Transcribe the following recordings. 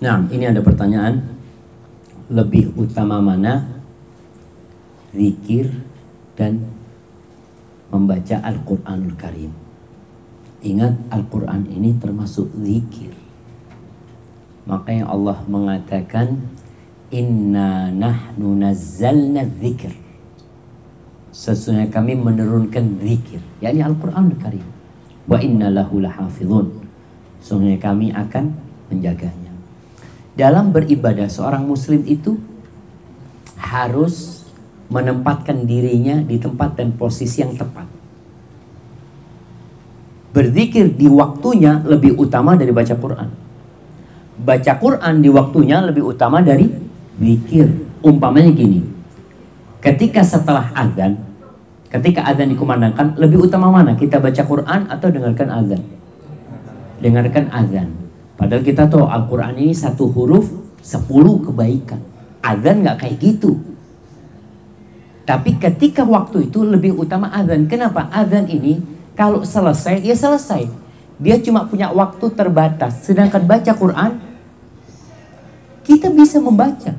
Nah, ini ada pertanyaan, lebih utama mana zikir dan membaca Al-Quranul Karim? Ingat, Al-Quran ini termasuk zikir. Makanya Allah mengatakan, inna nahnu nazzalna dzikr, sesungguhnya kami menurunkan zikir, yakni Al-Quranul Karim. Wa inna lahu lahafizun, sesungguhnya kami akan menjaganya. Dalam beribadah, seorang muslim itu harus menempatkan dirinya di tempat dan posisi yang tepat. Berzikir di waktunya lebih utama dari baca Quran. Baca Quran di waktunya lebih utama dari zikir. Umpamanya gini, ketika setelah azan, ketika azan dikumandangkan, lebih utama mana? Kita baca Quran atau dengarkan azan? Dengarkan azan. Padahal kita tahu Al-Quran ini satu huruf 10 kebaikan. Azan nggak kayak gitu. Tapi ketika waktu itu lebih utama azan. Kenapa? Azan ini kalau selesai, ya selesai. Dia cuma punya waktu terbatas. Sedangkan baca Quran, kita bisa membaca.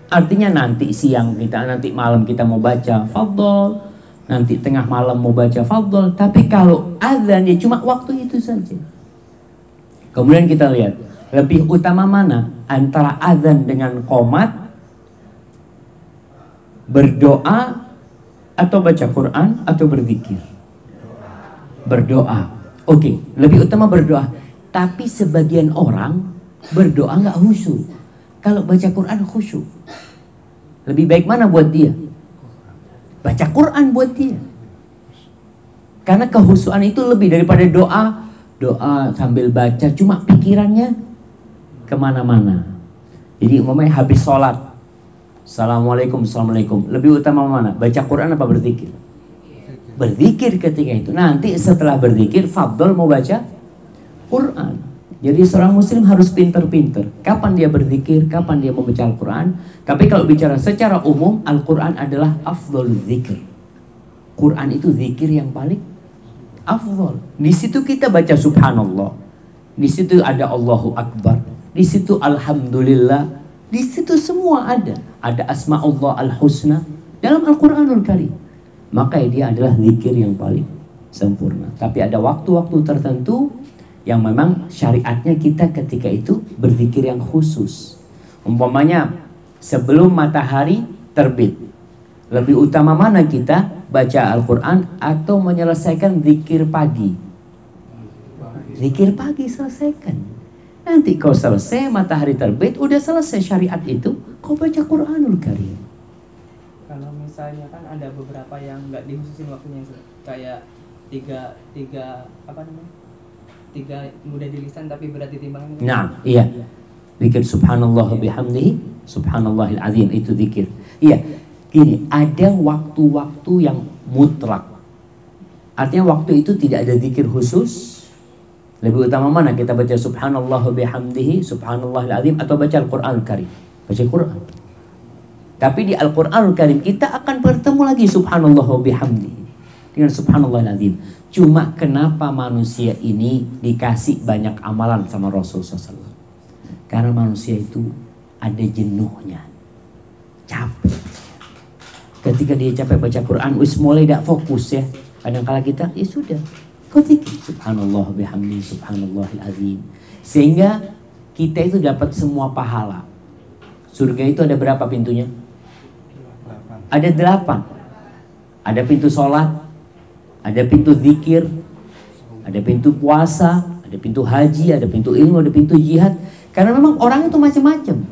Artinya nanti siang kita, nanti malam kita mau baca, fadol. Nanti tengah malam mau baca, fadol. Tapi kalau azan, ya cuma waktu itu saja. Kemudian kita lihat, lebih utama mana antara azan dengan qomat, berdoa atau baca Quran atau berzikir? Berdoa. Oke, lebih utama berdoa. Tapi sebagian orang berdoa nggak khusyuk. Kalau baca Quran khusyuk. Lebih baik mana buat dia? Baca Quran buat dia. Karena kehusuan itu lebih daripada doa. Doa sambil baca, cuma pikirannya kemana-mana. Jadi umpamanya habis sholat, Assalamualaikum, Assalamualaikum, lebih utama mana? Baca Quran apa berzikir? Berzikir ketika itu. Nanti setelah berzikir, fadl mau baca Quran. Jadi seorang muslim harus pinter-pinter. Kapan dia berzikir, kapan dia membaca Al-Quran. Tapi kalau bicara secara umum, Al-Quran adalah afdol zikir. Quran itu zikir yang paling afdol. Di situ kita baca subhanallah. Di situ ada Allahu Akbar. Di situ alhamdulillah. Di situ semua ada. Ada asma Allah al-husna dalam Al-Quranul Karim. Maka dia adalah zikir yang paling sempurna. Tapi ada waktu-waktu tertentu yang memang syariatnya kita ketika itu berzikir yang khusus. Umpamanya sebelum matahari terbit, lebih utama mana kita baca Al-Quran atau menyelesaikan zikir pagi? Zikir pagi selesaikan. Nanti kau selesai matahari terbit, udah selesai syariat itu, kau baca Quranul Karim. Kalau misalnya kan ada beberapa yang nggak dikhususin waktunya, kayak tiga apa namanya? 3 mudah di lisan tapi berat di timbangan. Nah, iya. Zikir subhanallah bihamdihi, subhanallahil azim, itu zikir. Iya. Gini, ada waktu-waktu yang mutlak. Artinya waktu itu tidak ada zikir khusus. Lebih utama mana kita baca subhanallah bihamdihi, subhanallahil azim, atau baca Al-Quranul Karim? Baca Quran. Tapi di Al-Quranul Karim kita akan bertemu lagi subhanallah bihamdihi dengan subhanallahil azim. Cuma kenapa manusia ini dikasih banyak amalan sama Rasulullah SAW? Karena manusia itu ada jenuhnya, capek. Ketika dia capek baca Quran, wis mulai tidak fokus ya. Kadang-kala kita, ya sudah, kau zikir subhanallah bihamdi, subhanallahil azim. Sehingga kita itu dapat semua pahala. Surga itu ada berapa pintunya? Ada 8. Ada pintu sholat, ada pintu zikir, ada pintu puasa, ada pintu haji, ada pintu ilmu, ada pintu jihad. Karena memang orang itu macam-macam.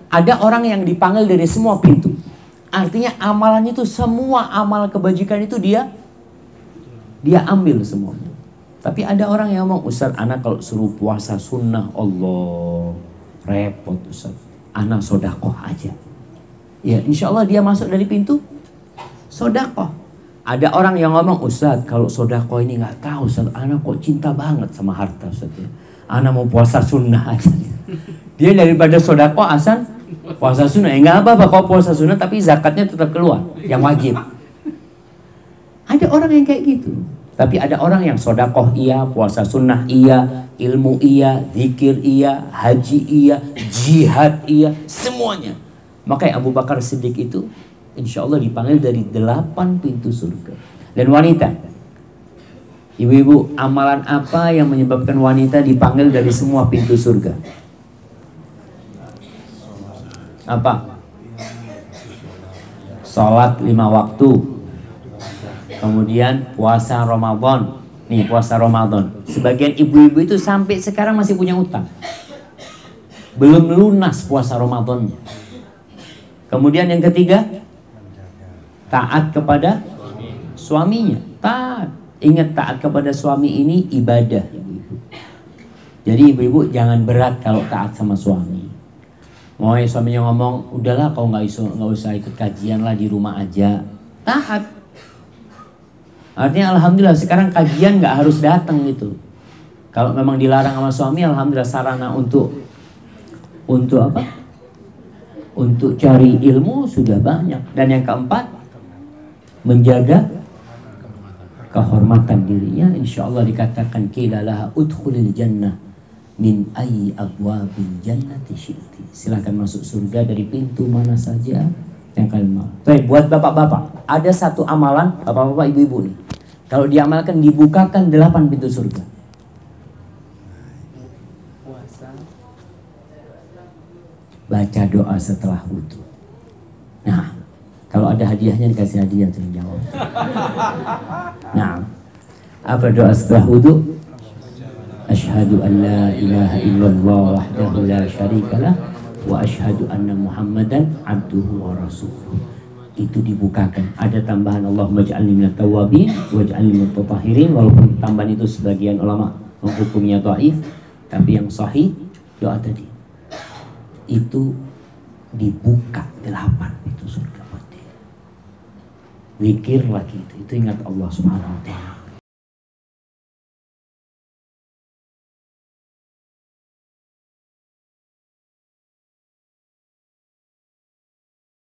Ada orang yang dipanggil dari semua pintu. Artinya amalan itu, semua amal kebajikan itu dia ambil semuanya. Tapi ada orang yang ngomong, Ustaz, anak kalau suruh puasa sunnah, Allah repot Ustaz, anak sodakoh aja. Ya insya Allah dia masuk dari pintu sodakoh. Ada orang yang ngomong, Ustaz kalau sodakoh ini nggak tahu Ustaz, anak kok cinta banget sama harta Ustaz ya. Anak mau puasa sunnah aja. Dia daripada sodakoh asal puasa sunnah. Nggak apa-apa kalau puasa sunnah tapi zakatnya tetap keluar, yang wajib. Ada orang yang kayak gitu. Tapi ada orang yang sodakoh iya, puasa sunnah iya, ilmu iya, zikir iya, haji iya, jihad iya, semuanya. Makanya Abu Bakar Siddiq itu insya Allah dipanggil dari 8 pintu surga. Dan wanita, ibu-ibu, amalan apa yang menyebabkan wanita dipanggil dari semua pintu surga? Apa? Sholat 5 waktu. Kemudian puasa Ramadan. Nih, puasa Ramadan. Sebagian ibu-ibu itu sampai sekarang masih punya utang. Belum lunas puasa Ramadannya. Kemudian yang ketiga, taat kepada suaminya. Taat. Ingat, taat kepada suami ini ibadah, ibu-ibu. Jadi ibu-ibu jangan berat kalau taat sama suami. Mau suaminya ngomong, udahlah kau nggak usah ikut kajian lah, di rumah aja. Taat. Artinya alhamdulillah sekarang kajian nggak harus datang gitu. Kalau memang dilarang sama suami, alhamdulillah sarana untuk apa? Untuk cari ilmu sudah banyak. Dan yang keempat, menjaga kehormatan dirinya. Insya Allah dikatakan qilalaha udkhulil jannah min ayyi abwabil jannati syi'ti. Silakan masuk surga dari pintu mana saja yang kalian mau. Baik, buat bapak-bapak, ada satu amalan, bapak-bapak, ibu-ibu nih. Kalau diamalkan dibukakan 8 pintu surga. Puasa. Baca doa setelah wudu. Nah, kalau ada hadiahnya dikasih hadiah tuh yang jawab. Nah, apa doa setelah wudu? Asyhadu an la ilaha illallah wahdahu la syarikalah wa asyhadu anna Muhammadan abduhu wa rasuluh. Itu dibukakan. Ada tambahan Allahumma ja'alni minat tawwabin waj'alni minat mutatahhirin. Walaupun tambahan itu sebagian ulama menghukumnya dhaif, tapi yang sahih doa tadi itu dibuka 8 pintu surga. Zikir lagi itu ingat Allah Subhanahu wa ta'ala.